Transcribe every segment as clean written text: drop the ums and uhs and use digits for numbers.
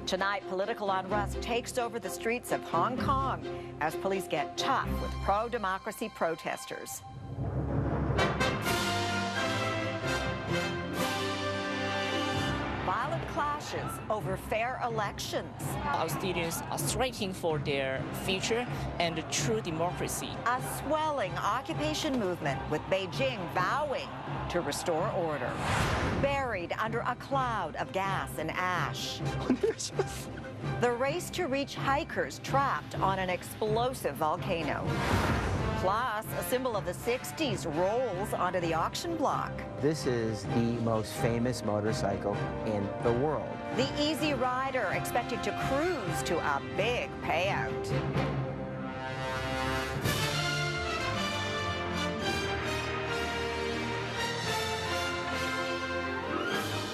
Tonight, political unrest takes over the streets of Hong Kong as police get tough with pro-democracy protesters. Violent clashes over fair elections. Our students are striking for their future and true democracy. A swelling occupation movement with Beijing vowing to restore order. Buried under a cloud of gas and ash. The race to reach hikers trapped on an explosive volcano. Plus, a symbol of the 60s rolls onto the auction block. This is the most famous motorcycle in the world. The Easy Rider expected to cruise to a big payout.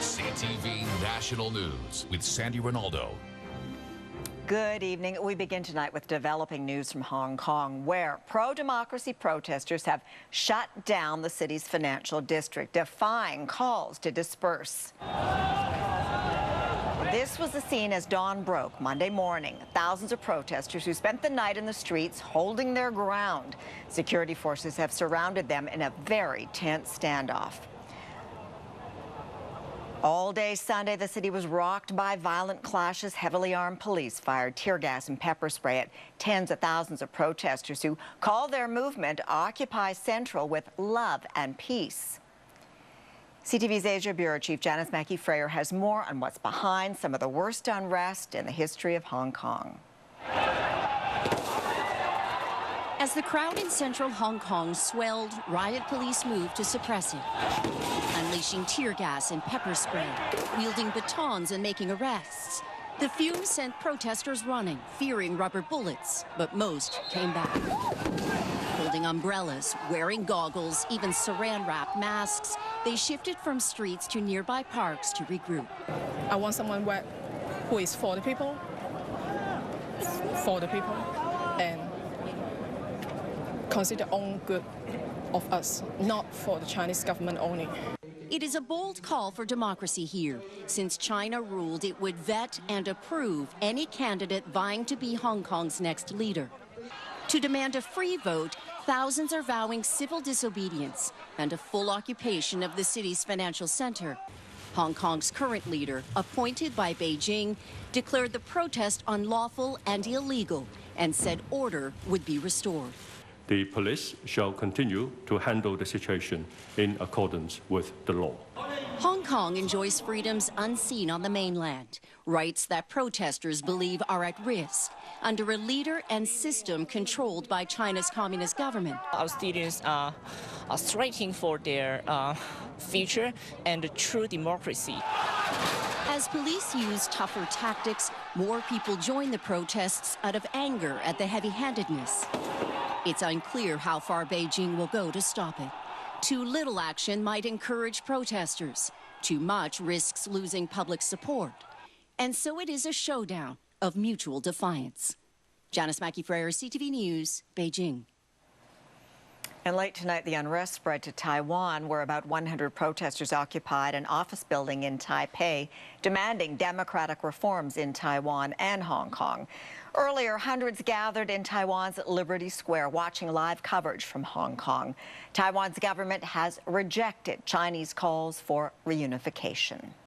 CTV National News with Sandy Ronaldo. Good evening. We begin tonight with developing news from Hong Kong, where pro-democracy protesters have shut down the city's financial district, defying calls to disperse. This was the scene as dawn broke Monday morning. Thousands of protesters who spent the night in the streets holding their ground. Security forces have surrounded them in a very tense standoff. All day Sunday, the city was rocked by violent clashes. Heavily armed police fired tear gas and pepper spray at tens of thousands of protesters who call their movement Occupy Central with love and peace. CTV's Asia Bureau Chief Janice Mackey-Frayer has more on what's behind some of the worst unrest in the history of Hong Kong. As the crowd in central Hong Kong swelled, riot police moved to suppress it, unleashing tear gas and pepper spray, wielding batons and making arrests. The fumes sent protesters running, fearing rubber bullets, but most came back. Holding umbrellas, wearing goggles, even saran-wrapped masks, they shifted from streets to nearby parks to regroup. I want someone who is for the people, and consider own good of us, not for the Chinese government only. It is a bold call for democracy here, since China ruled it would vet and approve any candidate vying to be Hong Kong's next leader. To demand a free vote, thousands are vowing civil disobedience and a full occupation of the city's financial center. Hong Kong's current leader, appointed by Beijing, declared the protest unlawful and illegal and said order would be restored. The police shall continue to handle the situation in accordance with the law. Hong Kong enjoys freedoms unseen on the mainland, rights that protesters believe are at risk under a leader and system controlled by China's communist government. Our students are striking for their future and true democracy. As police use tougher tactics, more people join the protests out of anger at the heavy-handedness. It's unclear how far Beijing will go to stop it. Too little action might encourage protesters. Too much risks losing public support. And so it is a showdown of mutual defiance. Janice Mackey-Frayer, CTV News, Beijing. And late tonight, the unrest spread to Taiwan, where about 100 protesters occupied an office building in Taipei, demanding democratic reforms in Taiwan and Hong Kong. Earlier, hundreds gathered in Taiwan's Liberty Square, watching live coverage from Hong Kong. Taiwan's government has rejected Chinese calls for reunification.